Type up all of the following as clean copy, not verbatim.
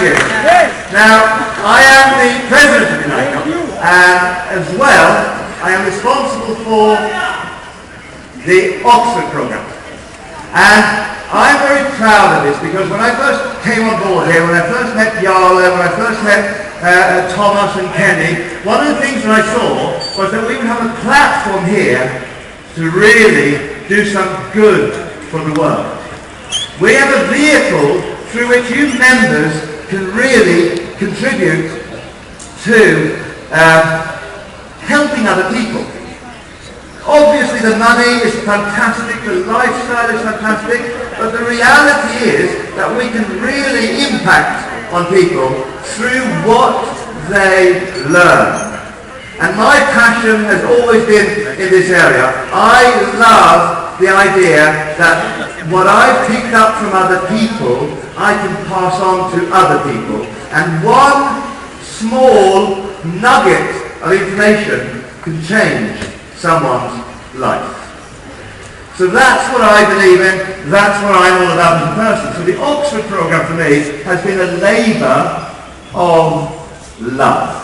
you. Now, I am the president of United, and as well, I am responsible for the Oxford programme. And I'm very proud of this because when I first came on board here, when I first met Jarle, when I first met Thomas and Kenny, one of the things that I saw was that we would have a platform here to really do some good for the world. We have a vehicle through which you members can really contribute to helping other people. Obviously the money is fantastic, the lifestyle is fantastic, but the reality is that we can really impact on people through what they learn. And my passion has always been in this area. I love the idea that what I've picked up from other people, I can pass on to other people. And one small nugget of information can change someone's life. So that's what I believe in, that's what I'm all about as a person. So the Oxford programme for me has been a labour of love.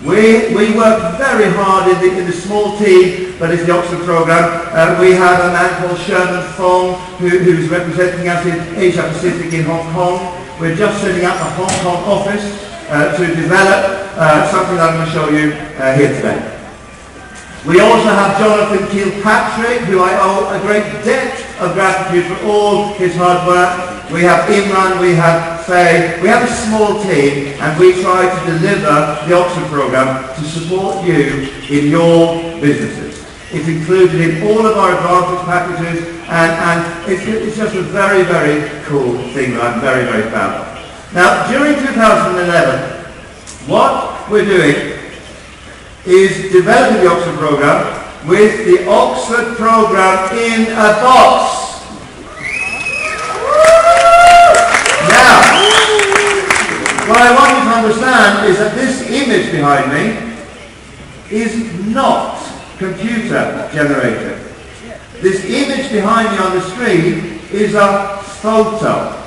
We work very hard in the small team that is the Oxford programme. We have a man called Sherman Fong who's representing us in Asia Pacific in Hong Kong. We're just setting up a Hong Kong office to develop something that I'm going to show you here today. We also have Jonathan Kilpatrick, who I owe a great debt of gratitude for all his hard work. We have Imran, we have Faye. We have a small team, and we try to deliver the Oxford programme to support you in your businesses. It's included in all of our advantage packages, and it's just a very, very cool thing that I'm very, very proud of. Now, during 2011, what we're doing is developing the Oxford programme with the Oxford programme in a box. Now, what I want you to understand is that this image behind me is not computer generated. This image behind me on the screen is a photo.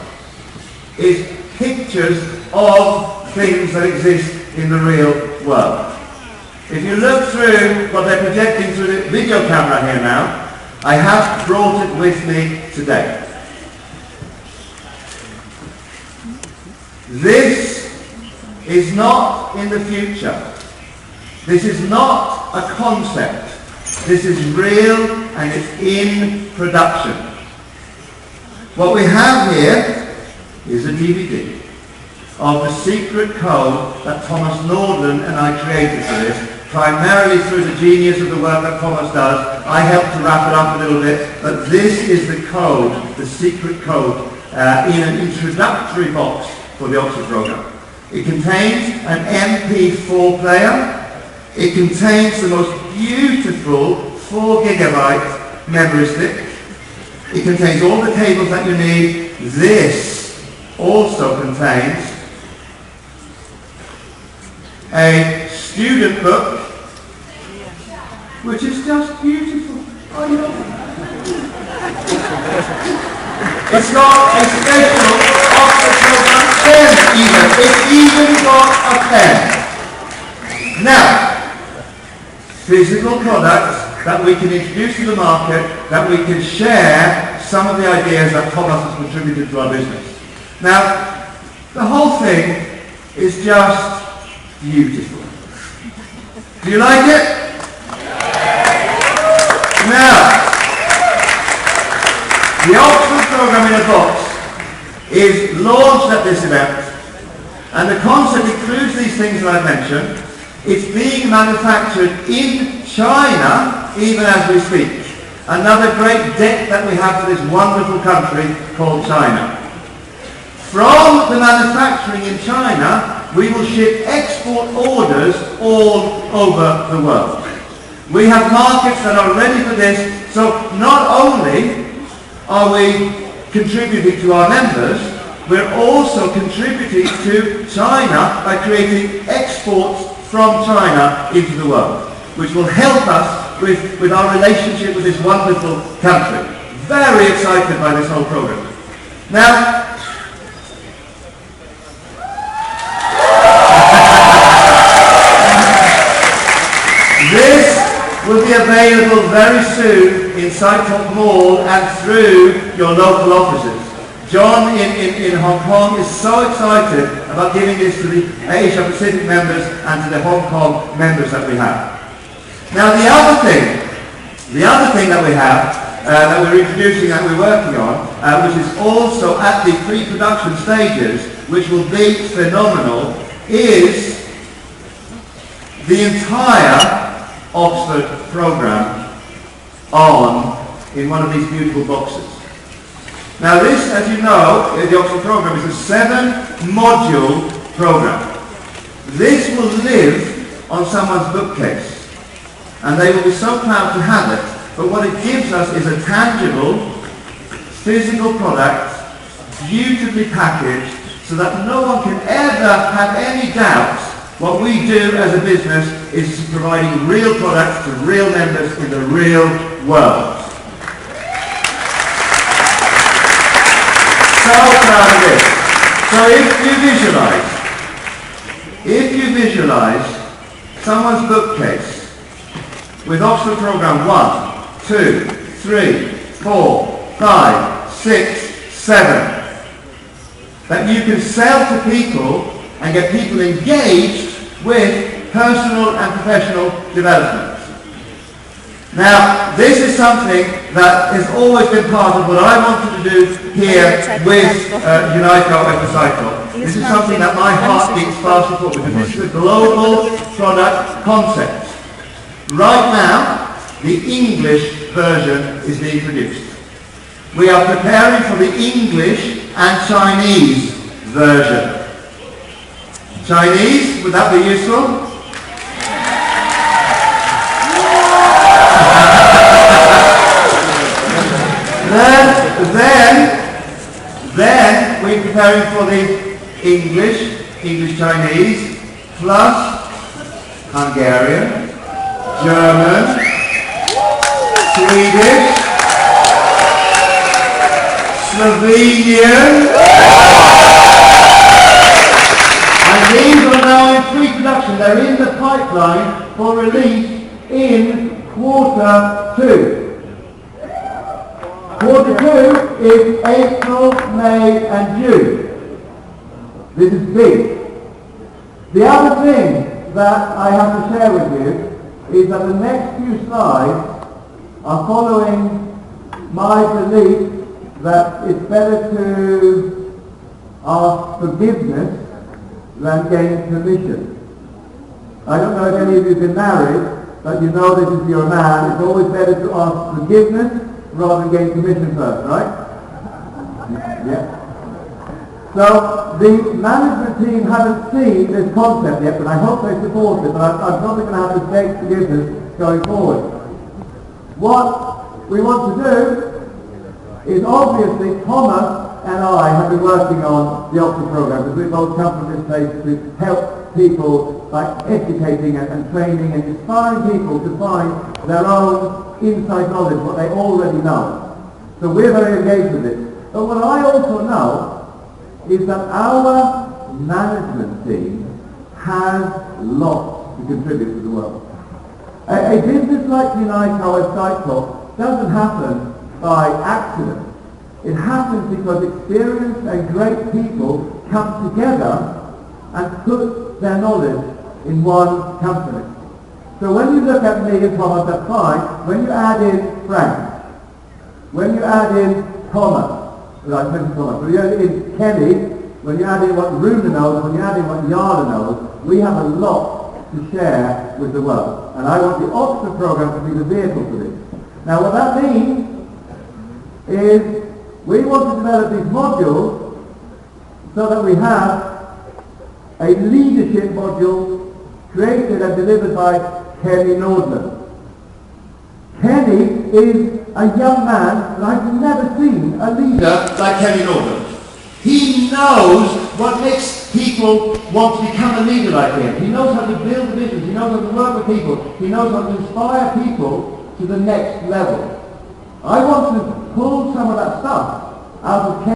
It's pictures of things that exist in the real world. If you look through what they're projecting through the video camera here now, I have brought it with me today. This is not in the future. This is not a concept. This is real and it's in production. What we have here is a DVD of the secret code that Thomas Nordland and I created for this, primarily through the genius of the work that Thomas does. I helped to wrap it up a little bit, but this is the code, the secret code, in an introductory box for the Oxford programme. It contains an MP4 player. It contains the most beautiful 4 gigabyte memory stick. It contains all the cables that you need. This also contains a student book, which is just beautiful. I love it. It's got a special Oxford programme pen even. It's even got a pen. Now, physical products that we can introduce to the market, that we can share some of the ideas that Thomas has contributed to our business. Now, the whole thing is just beautiful. Do you like it? Now, the Oxford programme in a box is launched at this event, and the concept includes these things that I mentioned. It's being manufactured in China even as we speak. Another great debt that we have to this wonderful country called China. From the manufacturing in China, we will ship export orders all over the world. We have markets that are ready for this, so not only are we contributing to our members, we're also contributing to China by creating exports from China into the world, which will help us with our relationship with this wonderful country. Very excited by this whole program. Now, available very soon in Sitetalk Mall and through your local offices. John in Hong Kong is so excited about giving this to the Asia Pacific members and to the Hong Kong members that we have. Now the other thing that we have, that we're introducing, that we're working on, which is also at the pre-production stages, which will be phenomenal, is the entire Oxford programme in one of these beautiful boxes. Now this, as you know, the Oxford programme is a 7-module programme. This will live on someone's bookcase, and they will be so proud to have it. But what it gives us is a tangible, physical product, beautifully packaged, so that no one can ever have any doubts. What we do as a business is providing real products to real members in the real world. So proud of this. So if you visualize someone's bookcase with Oxford programme 1, 2, 3, 4, 5, 6, 7, that you can sell to people and get people engaged with personal and professional development. Now, this is something that has always been part of what I wanted to do here with Unico and Sitetalk. This is something that my heart beats faster for, because this is a global product concept. Right now, the English version is being produced. We are preparing for the English and Chinese version. Chinese, would that be useful? then we're preparing for the English Chinese, plus Hungarian, German, Swedish, Slovenian, and these are now in pre-production. They're in the pipeline for release in Q2. Q2 is April, May and June. This is big. The other thing that I have to share with you is that the next few slides are following my belief that it's better to ask forgiveness than gain permission. I don't know if any of you have been married, but you know this is your man. It's always better to ask forgiveness rather than gain permission first, right? Yeah. So the management team haven't seen this concept yet, but I hope they support it. But I'm probably going to have to beg forgiveness going forward. What we want to do is, obviously, Thomas and I have been working on the Oxford programme, because we both come from this place to help people by educating and training and inspiring people to find their own inside knowledge, what they already know. So we're very engaged with it. But what I also know is that our management team has lots to contribute to the world. A business like Unico and Sitetalk doesn't happen by accident. It happens because experienced and great people come together and put their knowledge in one company. So when you look at me and Thomas, that's fine. When you add in Frank, when you add in Thomas, when you add in Kenny, when you add in what Runa knows, when you add in what Yara knows, we have a lot to share with the world. And I want the Oxford programme to be the vehicle for this. Now what that means is we want to develop these modules so that we have a leadership module created and delivered by Kenny Nordman. Kenny is a young man that I've never seen a leader like Kenny Nordman. He knows what makes people want to become a leader like him. He knows how to build business. He knows how to work with people. He knows how to inspire people to the next level. I want to pull some of that stuff out of Kenny.